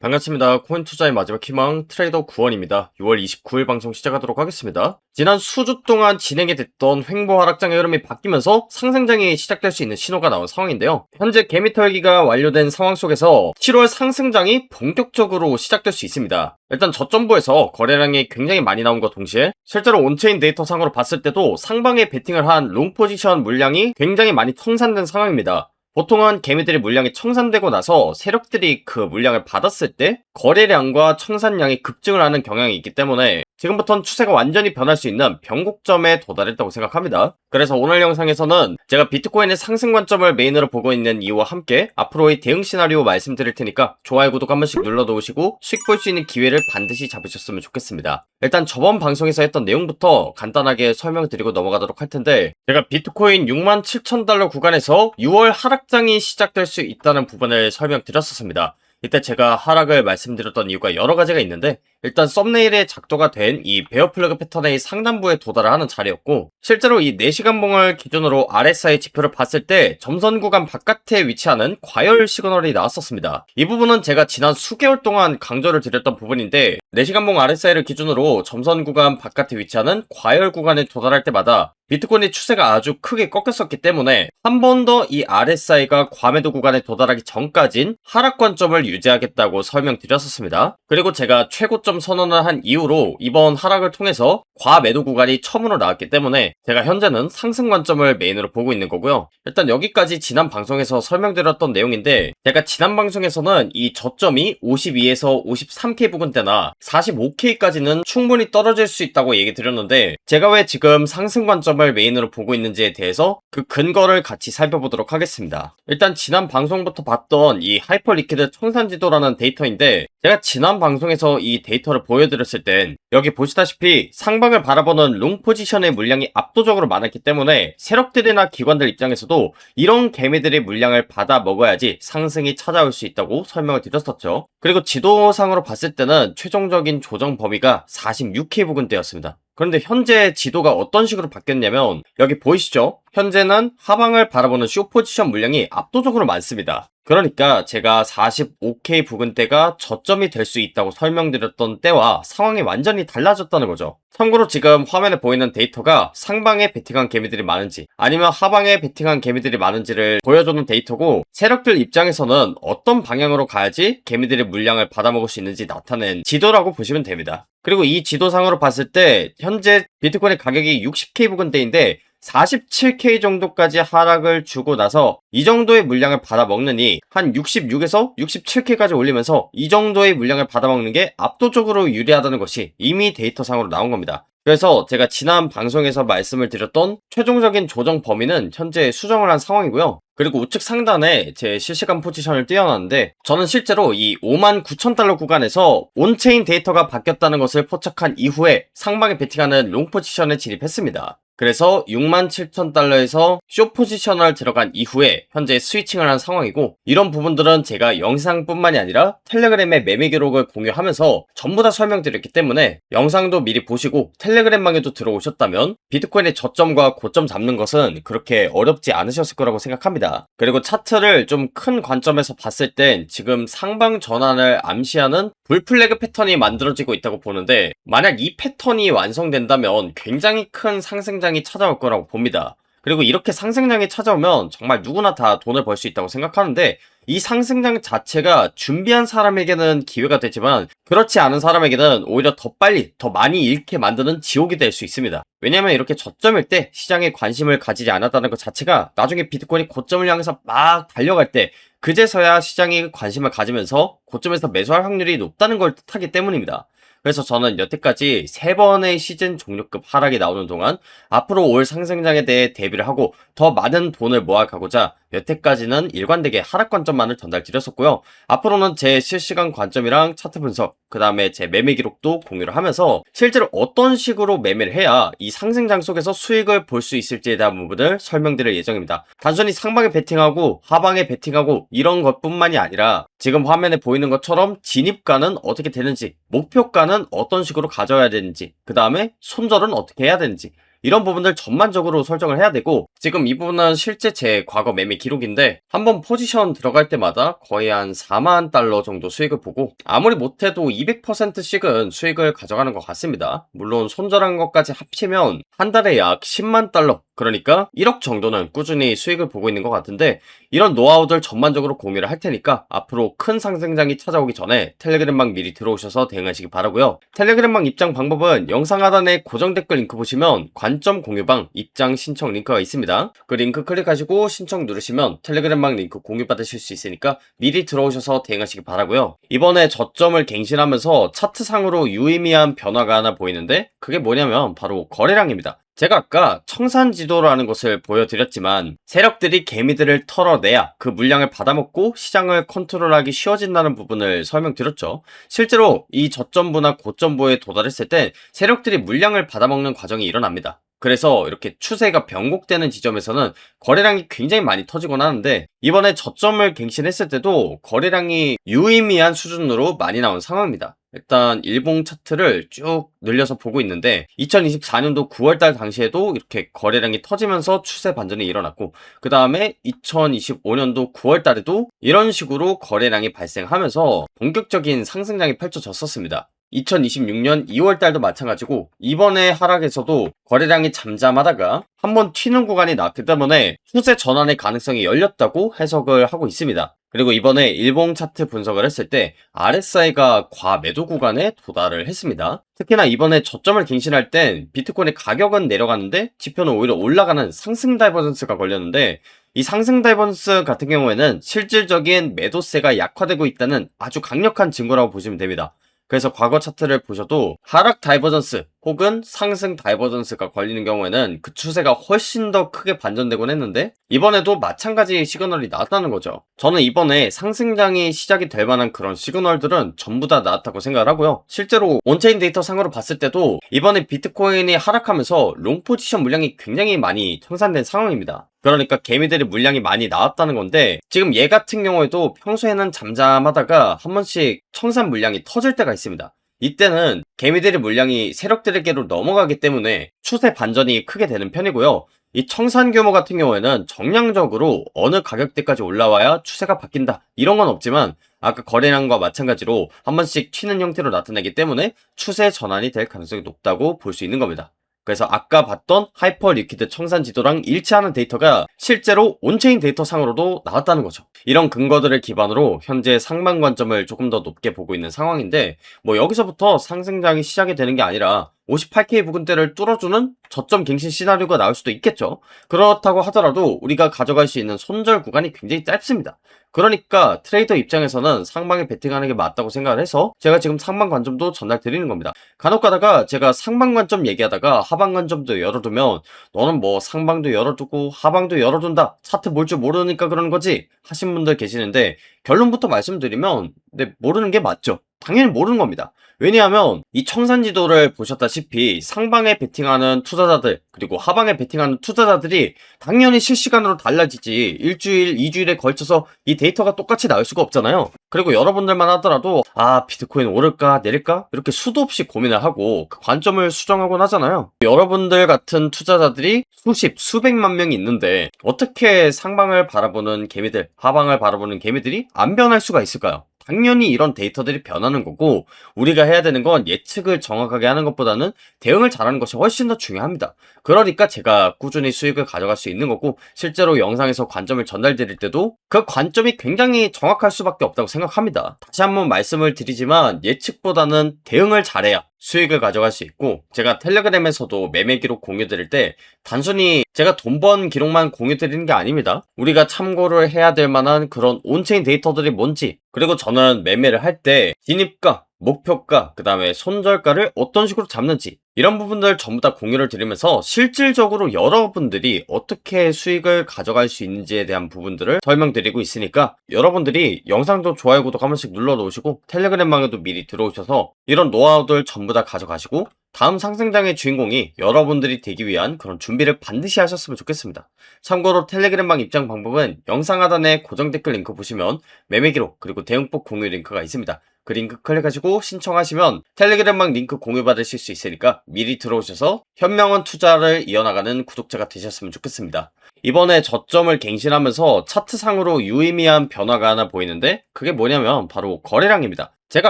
반갑습니다. 코인 투자의 마지막 희망 트레이더 구원입니다. 6월 29일 방송 시작하도록 하겠습니다. 지난 수주 동안 진행이 됐던 횡보 하락장의 흐름이 바뀌면서 상승장이 시작될 수 있는 신호가 나온 상황인데요. 현재 개미 털기가 완료된 상황 속에서 7월 상승장이 본격적으로 시작될 수 있습니다. 일단 저점부에서 거래량이 굉장히 많이 나온 것 동시에 실제로 온체인 데이터 상으로 봤을 때도 상방에 베팅을 한 롱 포지션 물량이 굉장히 많이 청산된 상황입니다. 보통은 개미들이 물량이 청산되고 나서 세력들이 그 물량을 받았을 때 거래량과 청산량이 급증을 하는 경향이 있기 때문에 지금부터는 추세가 완전히 변할 수 있는 변곡점에 도달했다고 생각합니다. 그래서 오늘 영상에서는 제가 비트코인의 상승 관점을 메인으로 보고 있는 이유와 함께 앞으로의 대응 시나리오 말씀드릴 테니까 좋아요, 구독 한 번씩 눌러놓으시고 수익 볼 수 있는 기회를 반드시 잡으셨으면 좋겠습니다. 일단 저번 방송에서 했던 내용부터 간단하게 설명드리고 넘어가도록 할 텐데, 제가 비트코인 67,000달러 구간에서 6월 하락장이 시작될 수 있다는 부분을 설명드렸었습니다. 이때 제가 하락을 말씀드렸던 이유가 여러 가지가 있는데, 일단 썸네일에 작도가 된 이 베어 플러그 패턴의 상단부에 도달을 하는 자리였고, 실제로 이 4시간 봉을 기준으로 RSI 지표를 봤을 때 점선 구간 바깥에 위치하는 과열 시그널이 나왔었습니다. 이 부분은 제가 지난 수개월 동안 강조를 드렸던 부분인데, 4시간 봉 RSI를 기준으로 점선 구간 바깥에 위치하는 과열 구간에 도달할 때마다 비트코인의 추세가 아주 크게 꺾였었기 때문에 한 번 더 이 RSI가 과매도 구간에 도달하기 전까진 하락 관점을 유지하겠다고 설명드렸었습니다. 그리고 제가 최고점 선언을 한 이후로 이번 하락을 통해서 과매도 구간이 처음으로 나왔기 때문에 제가 현재는 상승 관점을 메인으로 보고 있는 거고요. 일단 여기까지 지난 방송에서 설명드렸던 내용인데, 제가 지난 방송에서는 이 저점이 52에서 53K 부근대나 45K까지는 충분히 떨어질 수 있다고 얘기 드렸는데, 제가 왜 지금 상승 관점을 메인으로 보고 있는지에 대해서 그 근거를 같이 살펴보도록 하겠습니다. 일단 지난 방송부터 봤던 이 하이퍼 리퀴드 청산지도라는 데이터인데, 제가 지난 방송에서 이 데이터를 보여드렸을 땐 여기 보시다시피 상방을 바라보는 롱 포지션의 물량이 압도적으로 많았기 때문에 세력들이나 기관들 입장에서도 이런 개미들의 물량을 받아 먹어야지 상승이 찾아올 수 있다고 설명을 드렸었죠. 그리고 지도상으로 봤을 때는 최종적인 조정 범위가 46K 부근대였습니다. 그런데 현재 지도가 어떤 식으로 바뀌었냐면, 여기 보이시죠? 현재는 하방을 바라보는 쇼 포지션 물량이 압도적으로 많습니다. 그러니까 제가 45K 부근대가 저점이 될 수 있다고 설명드렸던 때와 상황이 완전히 달라졌다는 거죠. 참고로 지금 화면에 보이는 데이터가 상방에 베팅한 개미들이 많은지 아니면 하방에 베팅한 개미들이 많은지를 보여주는 데이터고, 세력들 입장에서는 어떤 방향으로 가야지 개미들의 물량을 받아먹을 수 있는지 나타낸 지도라고 보시면 됩니다. 그리고 이 지도상으로 봤을 때 현재 비트코인의 가격이 60K 부근대인데 47K 정도까지 하락을 주고 나서 이 정도의 물량을 받아먹느니 한 66에서 67K까지 올리면서 이 정도의 물량을 받아먹는 게 압도적으로 유리하다는 것이 이미 데이터상으로 나온 겁니다. 그래서 제가 지난 방송에서 말씀을 드렸던 최종적인 조정 범위는 현재 수정을 한 상황이고요. 그리고 우측 상단에 제 실시간 포지션을 띄워놨는데, 저는 실제로 이 59,000달러 구간에서 온체인 데이터가 바뀌었다는 것을 포착한 이후에 상방에 베팅하는 롱 포지션에 진입했습니다. 그래서 67,000달러에서 숏 포지셔널 들어간 이후에 현재 스위칭을 한 상황이고, 이런 부분들은 제가 영상뿐만이 아니라 텔레그램의 매매 기록을 공유하면서 전부 다 설명드렸기 때문에 영상도 미리 보시고 텔레그램망에도 들어오셨다면 비트코인의 저점과 고점 잡는 것은 그렇게 어렵지 않으셨을 거라고 생각합니다. 그리고 차트를 좀 큰 관점에서 봤을 땐 지금 상방 전환을 암시하는 불플래그 패턴이 만들어지고 있다고 보는데, 만약 이 패턴이 완성된다면 굉장히 큰 상승장이 찾아올 거라고 봅니다. 그리고 이렇게 상승장이 찾아오면 정말 누구나 다 돈을 벌 수 있다고 생각하는데, 이 상승장 자체가 준비한 사람에게는 기회가 되지만 그렇지 않은 사람에게는 오히려 더 빨리 더 많이 잃게 만드는 지옥이 될 수 있습니다. 왜냐면 이렇게 저점일 때 시장에 관심을 가지지 않았다는 것 자체가 나중에 비트코인이 고점을 향해서 막 달려갈 때 그제서야 시장이 관심을 가지면서 고점에서 매수할 확률이 높다는 걸 뜻하기 때문입니다. 그래서 저는 여태까지 3번의 시즌 종료급 하락이 나오는 동안 앞으로 올 상승장에 대해 대비를 하고 더 많은 돈을 모아가고자 여태까지는 일관되게 하락 관점만을 전달드렸었고요. 앞으로는 제 실시간 관점이랑 차트 분석, 그 다음에 제 매매 기록도 공유를 하면서 실제로 어떤 식으로 매매를 해야 이 상승장 속에서 수익을 볼 수 있을지에 대한 부분을 설명드릴 예정입니다. 단순히 상방에 베팅하고 하방에 베팅하고 이런 것뿐만이 아니라 지금 화면에 보이는 것처럼 진입가는 어떻게 되는지, 목표가는 어떤 식으로 가져야 되는지, 그 다음에 손절은 어떻게 해야 되는지, 이런 부분들 전반적으로 설정을 해야 되고, 지금 이 부분은 실제 제 과거 매매 기록인데 한번 포지션 들어갈 때마다 거의 한 4만 달러 정도 수익을 보고, 아무리 못해도 200%씩은 수익을 가져가는 것 같습니다. 물론 손절한 것까지 합치면 한 달에 약 10만 달러, 그러니까 1억 정도는 꾸준히 수익을 보고 있는 것 같은데, 이런 노하우들 전반적으로 공유를 할 테니까 앞으로 큰 상승장이 찾아오기 전에 텔레그램방 미리 들어오셔서 대응하시기 바라고요. 텔레그램방 입장 방법은 영상 하단에 고정 댓글 링크 보시면 관점 공유방 입장 신청 링크가 있습니다. 그 링크 클릭하시고 신청 누르시면 텔레그램방 링크 공유 받으실 수 있으니까 미리 들어오셔서 대응하시기 바라고요. 이번에 저점을 갱신하면서 차트상으로 유의미한 변화가 하나 보이는데, 그게 뭐냐면 바로 거래량입니다. 제가 아까 청산지도라는 것을 보여드렸지만 세력들이 개미들을 털어내야 그 물량을 받아먹고 시장을 컨트롤하기 쉬워진다는 부분을 설명드렸죠. 실제로 이 저점부나 고점부에 도달했을 때 세력들이 물량을 받아먹는 과정이 일어납니다. 그래서 이렇게 추세가 변곡되는 지점에서는 거래량이 굉장히 많이 터지곤 하는데, 이번에 저점을 갱신했을 때도 거래량이 유의미한 수준으로 많이 나온 상황입니다. 일단 일봉 차트를 쭉 늘려서 보고 있는데 2024년도 9월달 당시에도 이렇게 거래량이 터지면서 추세 반전이 일어났고, 그 다음에 2025년도 9월달에도 이런 식으로 거래량이 발생하면서 본격적인 상승장이 펼쳐졌었습니다. 2026년 2월달도 마찬가지고, 이번에 하락에서도 거래량이 잠잠하다가 한번 튀는 구간이 나왔기 때문에 추세 전환의 가능성이 열렸다고 해석을 하고 있습니다. 그리고 이번에 일봉 차트 분석을 했을 때 RSI가 과매도 구간에 도달을 했습니다. 특히나 이번에 저점을 갱신할 땐 비트코인의 가격은 내려가는데 지표는 오히려 올라가는 상승 다이버전스가 걸렸는데, 이 상승 다이버전스 같은 경우에는 실질적인 매도세가 약화되고 있다는 아주 강력한 증거라고 보시면 됩니다. 그래서 과거 차트를 보셔도 하락 다이버전스 혹은 상승 다이버전스가 걸리는 경우에는 그 추세가 훨씬 더 크게 반전되곤 했는데, 이번에도 마찬가지 시그널이 나왔다는 거죠. 저는 이번에 상승장이 시작이 될 만한 그런 시그널들은 전부 다 나왔다고 생각을 하고요. 실제로 온체인 데이터 상으로 봤을 때도 이번에 비트코인이 하락하면서 롱 포지션 물량이 굉장히 많이 청산된 상황입니다. 그러니까 개미들이 물량이 많이 나왔다는 건데, 지금 얘 같은 경우에도 평소에는 잠잠하다가 한 번씩 청산 물량이 터질 때가 있습니다. 이때는 개미들의 물량이 세력들에게로 넘어가기 때문에 추세 반전이 크게 되는 편이고요. 이 청산 규모 같은 경우에는 정량적으로 어느 가격대까지 올라와야 추세가 바뀐다, 이런 건 없지만 아까 거래량과 마찬가지로 한 번씩 튀는 형태로 나타나기 때문에 추세 전환이 될 가능성이 높다고 볼 수 있는 겁니다. 그래서 아까 봤던 하이퍼 리퀴드 청산 지도랑 일치하는 데이터가 실제로 온체인 데이터 상으로도 나왔다는 거죠. 이런 근거들을 기반으로 현재 상방 관점을 조금 더 높게 보고 있는 상황인데, 뭐 여기서부터 상승장이 시작이 되는 게 아니라 58K 부근대를 뚫어주는 저점 갱신 시나리오가 나올 수도 있겠죠. 그렇다고 하더라도 우리가 가져갈 수 있는 손절 구간이 굉장히 짧습니다. 그러니까 트레이더 입장에서는 상방에 베팅하는 게 맞다고 생각을 해서 제가 지금 상방 관점도 전달 드리는 겁니다. 간혹 가다가 제가 상방 관점 얘기하다가 하방 관점도 열어두면 너는 뭐 상방도 열어두고 하방도 열어둔다, 차트 볼 줄 모르니까 그러는 거지 하신 분들 계시는데, 결론부터 말씀드리면 모르는 게 맞죠. 당연히 모르는 겁니다. 왜냐하면 이 청산지도를 보셨다시피 상방에 베팅하는 투자자들 그리고 하방에 베팅하는 투자자들이 당연히 실시간으로 달라지지, 일주일, 2주일에 걸쳐서 이 데이터가 똑같이 나올 수가 없잖아요. 그리고 여러분들만 하더라도 비트코인 오를까 내릴까 이렇게 수도 없이 고민을 하고 그 관점을 수정하곤 하잖아요. 여러분들 같은 투자자들이 수십, 수백만 명이 있는데 어떻게 상방을 바라보는 개미들, 하방을 바라보는 개미들이 안 변할 수가 있을까요? 당연히 이런 데이터들이 변하는 거고, 우리가 해야 되는 건 예측을 정확하게 하는 것보다는 대응을 잘하는 것이 훨씬 더 중요합니다. 그러니까 제가 꾸준히 수익을 가져갈 수 있는 거고, 실제로 영상에서 관점을 전달드릴 때도 그 관점이 굉장히 정확할 수밖에 없다고 생각합니다. 다시 한번 말씀을 드리지만 예측보다는 대응을 잘해야 수익을 가져갈 수 있고, 제가 텔레그램에서도 매매 기록 공유 드릴 때 단순히 제가 돈 번 기록만 공유 드리는 게 아닙니다. 우리가 참고를 해야 될 만한 그런 온체인 데이터들이 뭔지, 그리고 저는 매매를 할 때 진입가, 목표가, 그 다음에 손절가를 어떤 식으로 잡는지, 이런 부분들 전부 다 공유를 드리면서 실질적으로 여러분들이 어떻게 수익을 가져갈 수 있는지에 대한 부분들을 설명드리고 있으니까, 여러분들이 영상도 좋아요, 구독 한 번씩 눌러 놓으시고 텔레그램방에도 미리 들어오셔서 이런 노하우들 전부 다 가져가시고 다음 상승장의 주인공이 여러분들이 되기 위한 그런 준비를 반드시 하셨으면 좋겠습니다. 참고로 텔레그램방 입장 방법은 영상 하단에 고정 댓글 링크 보시면 매매 기록 그리고 대응법 공유 링크가 있습니다. 그 링크 클릭하시고 신청하시면 텔레그램방 링크 공유 받으실 수 있으니까 미리 들어오셔서 현명한 투자를 이어나가는 구독자가 되셨으면 좋겠습니다. 이번에 저점을 갱신하면서 차트상으로 유의미한 변화가 하나 보이는데 그게 뭐냐면 바로 거래량입니다. 제가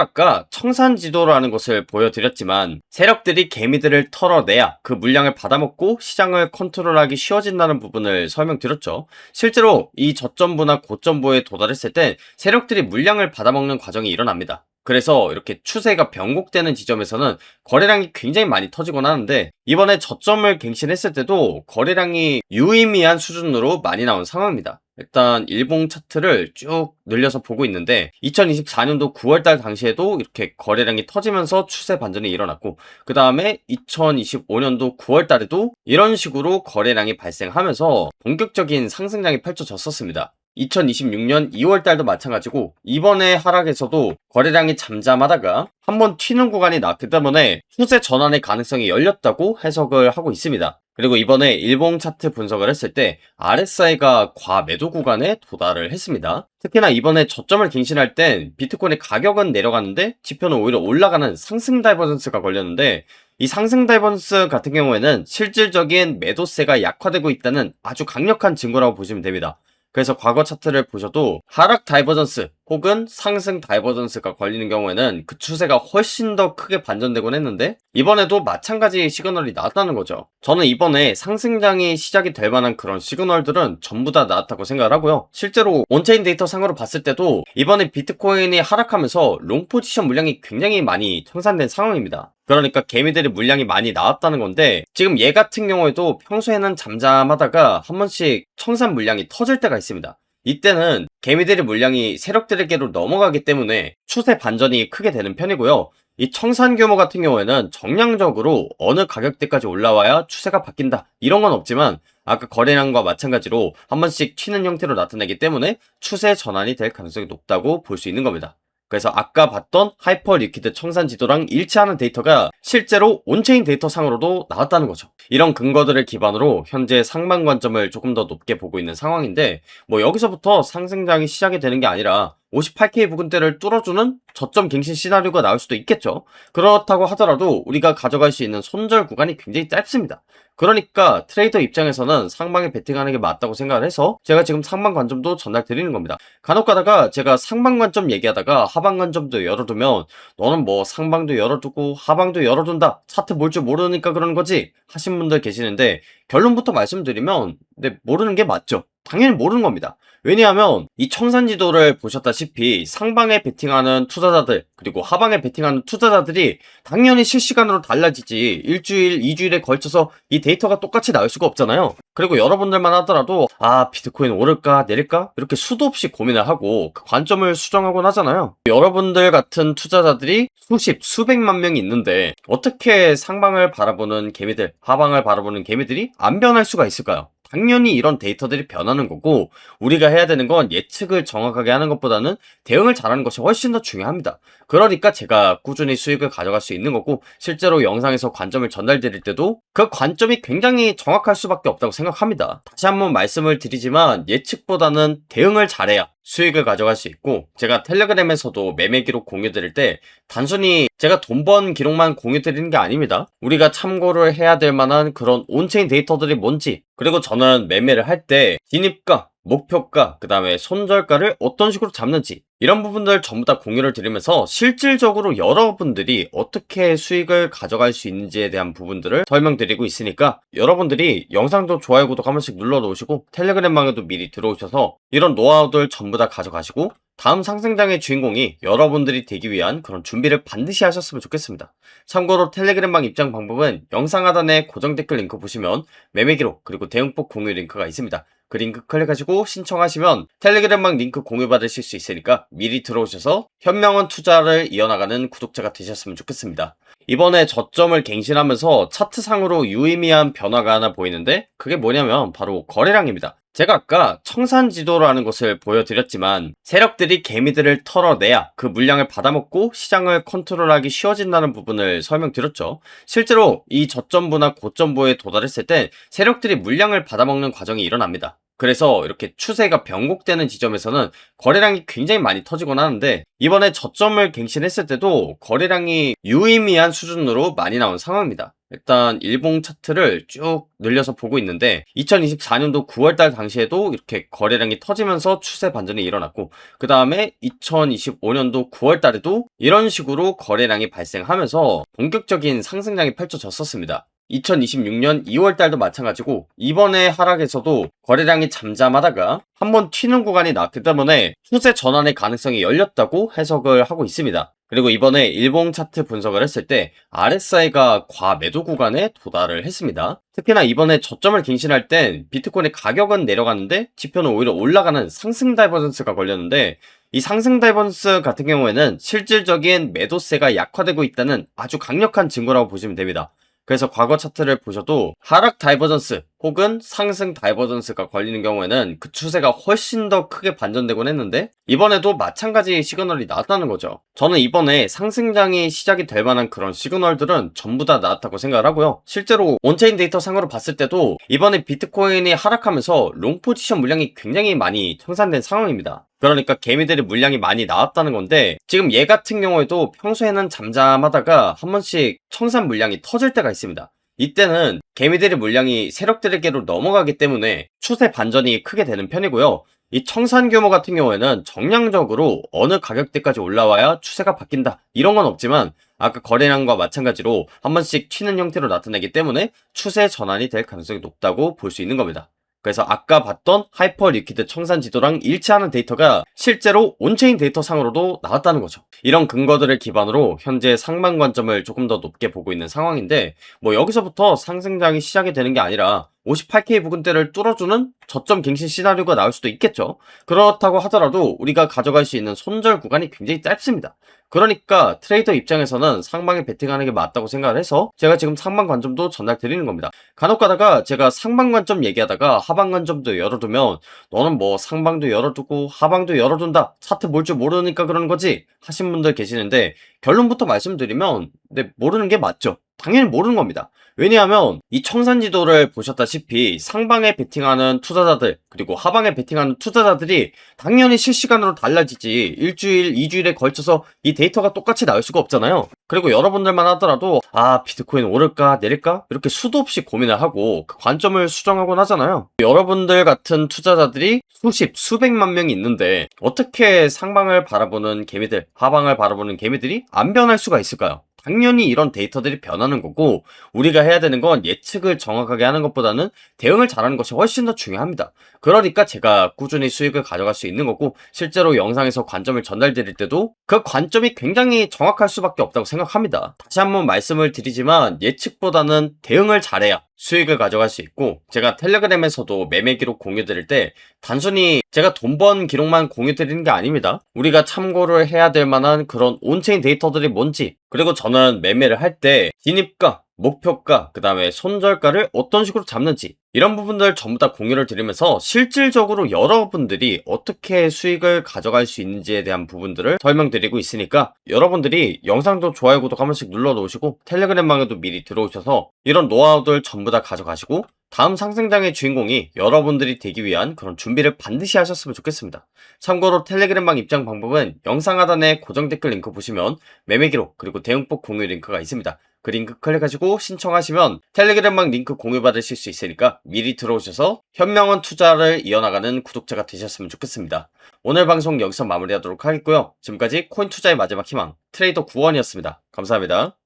아까 청산지도라는 것을 보여드렸지만 세력들이 개미들을 털어내야 그 물량을 받아먹고 시장을 컨트롤하기 쉬워진다는 부분을 설명드렸죠. 실제로 이 저점부나 고점부에 도달했을 때 세력들이 물량을 받아먹는 과정이 일어납니다. 그래서 이렇게 추세가 변곡되는 지점에서는 거래량이 굉장히 많이 터지곤 하는데 이번에 저점을 갱신했을 때도 거래량이 유의미한 수준으로 많이 나온 상황입니다. 일단 일봉 차트를 쭉 늘려서 보고 있는데 2024년도 9월달 당시에도 이렇게 거래량이 터지면서 추세 반전이 일어났고 그 다음에 2025년도 9월달에도 이런 식으로 거래량이 발생하면서 본격적인 상승장이 펼쳐졌었습니다. 2026년 2월달도 마찬가지고 이번에 하락에서도 거래량이 잠잠하다가 한번 튀는 구간이 나왔기 때문에 추세 전환의 가능성이 열렸다고 해석을 하고 있습니다. 그리고 이번에 일봉 차트 분석을 했을 때 RSI가 과매도 구간에 도달을 했습니다. 특히나 이번에 저점을 갱신할 땐 비트코인의 가격은 내려갔는데 지표는 오히려 올라가는 상승 다이버전스가 걸렸는데 이 상승 다이버전스 같은 경우에는 실질적인 매도세가 약화되고 있다는 아주 강력한 증거라고 보시면 됩니다. 그래서 과거 차트를 보셔도 하락 다이버전스 혹은 상승 다이버전스가 걸리는 경우에는 그 추세가 훨씬 더 크게 반전되곤 했는데 이번에도 마찬가지 시그널이 나왔다는 거죠. 저는 이번에 상승장이 시작이 될 만한 그런 시그널들은 전부 다 나왔다고 생각을 하고요. 실제로 온체인 데이터 상으로 봤을 때도 이번에 비트코인이 하락하면서 롱 포지션 물량이 굉장히 많이 청산된 상황입니다. 그러니까 개미들의 물량이 많이 나왔다는 건데 지금 얘 같은 경우에도 평소에는 잠잠하다가 한 번씩 청산 물량이 터질 때가 있습니다. 이때는 개미들의 물량이 세력들에게로 넘어가기 때문에 추세 반전이 크게 되는 편이고요. 이 청산 규모 같은 경우에는 정량적으로 어느 가격대까지 올라와야 추세가 바뀐다 이런 건 없지만 아까 거래량과 마찬가지로 한 번씩 튀는 형태로 나타나기 때문에 추세 전환이 될 가능성이 높다고 볼 수 있는 겁니다. 그래서 아까 봤던 하이퍼 리퀴드 청산 지도랑 일치하는 데이터가 실제로 온체인 데이터 상으로도 나왔다는 거죠. 이런 근거들을 기반으로 현재 상방 관점을 조금 더 높게 보고 있는 상황인데 뭐 여기서부터 상승장이 시작이 되는 게 아니라 58K 부근대를 뚫어주는 저점 갱신 시나리오가 나올 수도 있겠죠. 그렇다고 하더라도 우리가 가져갈 수 있는 손절 구간이 굉장히 짧습니다. 그러니까 트레이더 입장에서는 상방에 베팅하는 게 맞다고 생각을 해서 제가 지금 상방 관점도 전달 드리는 겁니다. 간혹 가다가 제가 상방 관점 얘기하다가 하방 관점도 열어두면 너는 뭐 상방도 열어두고 하방도 열어둔다 차트 볼 줄 모르니까 그러는 거지 하신 분들 계시는데 결론부터 말씀드리면 네, 모르는 게 맞죠. 당연히 모르는 겁니다. 왜냐하면 이 청산지도를 보셨다시피 상방에 베팅하는 투자자들 그리고 하방에 베팅하는 투자자들이 당연히 실시간으로 달라지지 일주일, 2주일에 걸쳐서 이 데이터가 똑같이 나올 수가 없잖아요. 그리고 여러분들만 하더라도 아 비트코인 오를까 내릴까 이렇게 수도 없이 고민을 하고 그 관점을 수정하곤 하잖아요. 여러분들 같은 투자자들이 수십, 수백만 명이 있는데 어떻게 상방을 바라보는 개미들, 하방을 바라보는 개미들이 안 변할 수가 있을까요? 당연히 이런 데이터들이 변하는 거고 우리가 해야 되는 건 예측을 정확하게 하는 것보다는 대응을 잘하는 것이 훨씬 더 중요합니다. 그러니까 제가 꾸준히 수익을 가져갈 수 있는 거고 실제로 영상에서 관점을 전달드릴 때도 그 관점이 굉장히 정확할 수밖에 없다고 생각합니다. 다시 한번 말씀을 드리지만 예측보다는 대응을 잘해야 수익을 가져갈 수 있고 제가 텔레그램에서도 매매 기록 공유 드릴 때 단순히 제가 돈 번 기록만 공유 드리는 게 아닙니다. 우리가 참고를 해야 될 만한 그런 온체인 데이터들이 뭔지 그리고 저는 매매를 할 때 진입가, 목표가, 그 다음에 손절가를 어떤 식으로 잡는지 이런 부분들 전부 다 공유를 드리면서 실질적으로 여러분들이 어떻게 수익을 가져갈 수 있는지에 대한 부분들을 설명드리고 있으니까 여러분들이 영상도 좋아요, 구독 한 번씩 눌러 놓으시고 텔레그램방에도 미리 들어오셔서 이런 노하우들 전부 다 가져가시고 다음 상승장의 주인공이 여러분들이 되기 위한 그런 준비를 반드시 하셨으면 좋겠습니다. 참고로 텔레그램방 입장 방법은 영상 하단에 고정 댓글 링크 보시면 매매 기록 그리고 대응법 공유 링크가 있습니다. 그 링크 클릭하시고 신청하시면 텔레그램방 링크 공유 받으실 수 있으니까 미리 들어오셔서 현명한 투자를 이어나가는 구독자가 되셨으면 좋겠습니다. 이번에 저점을 갱신하면서 차트상으로 유의미한 변화가 하나 보이는데 그게 뭐냐면 바로 거래량입니다. 제가 아까 청산지도라는 것을 보여드렸지만 세력들이 개미들을 털어내야 그 물량을 받아먹고 시장을 컨트롤하기 쉬워진다는 부분을 설명드렸죠. 실제로 이 저점부나 고점부에 도달했을 때 세력들이 물량을 받아먹는 과정이 일어납니다. 그래서 이렇게 추세가 변곡되는 지점에서는 거래량이 굉장히 많이 터지곤 하는데, 이번에 저점을 갱신했을 때도 거래량이 유의미한 수준으로 많이 나온 상황입니다. 일단 일봉 차트를 쭉 늘려서 보고 있는데 2024년도 9월달 당시에도 이렇게 거래량이 터지면서 추세 반전이 일어났고, 그 다음에 2025년도 9월달에도 이런 식으로 거래량이 발생하면서 본격적인 상승장이 펼쳐졌었습니다. 2026년 2월달도 마찬가지고, 이번에 하락에서도 거래량이 잠잠하다가 한번 튀는 구간이 나왔기 때문에 추세 전환의 가능성이 열렸다고 해석을 하고 있습니다. 그리고 이번에 일봉 차트 분석을 했을 때 RSI가 과매도 구간에 도달을 했습니다. 특히나 이번에 저점을 갱신할 땐 비트코인의 가격은 내려갔는데 지표는 오히려 올라가는 상승 다이버전스가 걸렸는데, 이 상승 다이버전스 같은 경우에는 실질적인 매도세가 약화되고 있다는 아주 강력한 증거라고 보시면 됩니다. 그래서 과거 차트를 보셔도 하락 다이버전스 혹은 상승 다이버전스가 걸리는 경우에는 그 추세가 훨씬 더 크게 반전되곤 했는데, 이번에도 마찬가지 시그널이 나왔다는 거죠. 저는 이번에 상승장이 시작이 될 만한 그런 시그널들은 전부 다 나왔다고 생각을 하고요. 실제로 온체인 데이터 상으로 봤을 때도 이번에 비트코인이 하락하면서 롱 포지션 물량이 굉장히 많이 청산된 상황입니다. 그러니까 개미들의 물량이 많이 나왔다는 건데, 지금 얘 같은 경우에도 평소에는 잠잠하다가 한 번씩 청산 물량이 터질 때가 있습니다. 이때는 개미들의 물량이 세력들에게로 넘어가기 때문에 추세 반전이 크게 되는 편이고요. 이 청산 규모 같은 경우에는 정량적으로 어느 가격대까지 올라와야 추세가 바뀐다, 이런 건 없지만 아까 거래량과 마찬가지로 한 번씩 튀는 형태로 나타나기 때문에 추세 전환이 될 가능성이 높다고 볼 수 있는 겁니다. 그래서 아까 봤던 하이퍼 리퀴드 청산 지도랑 일치하는 데이터가 실제로 온체인 데이터 상으로도 나왔다는 거죠. 이런 근거들을 기반으로 현재 상방 관점을 조금 더 높게 보고 있는 상황인데, 뭐 여기서부터 상승장이 시작이 되는 게 아니라 58K 부근대를 뚫어주는 저점 갱신 시나리오가 나올 수도 있겠죠. 그렇다고 하더라도 우리가 가져갈 수 있는 손절 구간이 굉장히 짧습니다. 그러니까 트레이더 입장에서는 상방에 베팅하는 게 맞다고 생각을 해서 제가 지금 상방 관점도 전달 드리는 겁니다. 간혹 가다가 제가 상방 관점 얘기하다가 하방 관점도 열어두면 너는 뭐 상방도 열어두고 하방도 열어둔다, 차트 뭘 줄 모르니까 그러는 거지 하신 분들 계시는데, 결론부터 말씀드리면 모르는 게 맞죠. 당연히 모르는 겁니다. 왜냐하면 이 청산지도를 보셨다시피 상방에 베팅하는 투자자들 그리고 하방에 베팅하는 투자자들이 당연히 실시간으로 달라지지, 일주일, 2주일에 걸쳐서 이 데이터가 똑같이 나올 수가 없잖아요. 그리고 여러분들만 하더라도 비트코인 오를까 내릴까 이렇게 수도 없이 고민을 하고 그 관점을 수정하곤 하잖아요. 여러분들 같은 투자자들이 수십, 수백만 명이 있는데 어떻게 상방을 바라보는 개미들, 하방을 바라보는 개미들이 안 변할 수가 있을까요? 당연히 이런 데이터들이 변하는 거고, 우리가 해야 되는 건 예측을 정확하게 하는 것보다는 대응을 잘하는 것이 훨씬 더 중요합니다. 그러니까 제가 꾸준히 수익을 가져갈 수 있는 거고, 실제로 영상에서 관점을 전달드릴 때도 그 관점이 굉장히 정확할 수밖에 없다고 생각합니다. 다시 한번 말씀을 드리지만 예측보다는 대응을 잘해야 수익을 가져갈 수 있고, 제가 텔레그램에서도 매매 기록 공유 드릴 때 단순히 제가 돈 번 기록만 공유 드리는 게 아닙니다. 우리가 참고를 해야 될 만한 그런 온체인 데이터들이 뭔지, 그리고 저는 매매를 할 때 진입가, 목표가, 그 다음에 손절가를 어떤 식으로 잡는지, 이런 부분들 전부 다 공유를 드리면서 실질적으로 여러분들이 어떻게 수익을 가져갈 수 있는지에 대한 부분들을 설명드리고 있으니까, 여러분들이 영상도 좋아요, 구독 한 번씩 눌러 놓으시고 텔레그램방에도 미리 들어오셔서 이런 노하우들 전부 다 가져가시고 다음 상승장의 주인공이 여러분들이 되기 위한 그런 준비를 반드시 하셨으면 좋겠습니다. 참고로 텔레그램방 입장 방법은 영상 하단에 고정 댓글 링크 보시면 매매 기록 그리고 대응법 공유 링크가 있습니다. 그 링크 클릭하시고 신청하시면 텔레그램방 링크 공유 받으실 수 있으니까 미리 들어오셔서 현명한 투자를 이어나가는 구독자가 되셨으면 좋겠습니다. 오늘 방송 여기서 마무리하도록 하겠고요. 지금까지 코인 투자의 마지막 희망 트레이더 구원이었습니다. 감사합니다.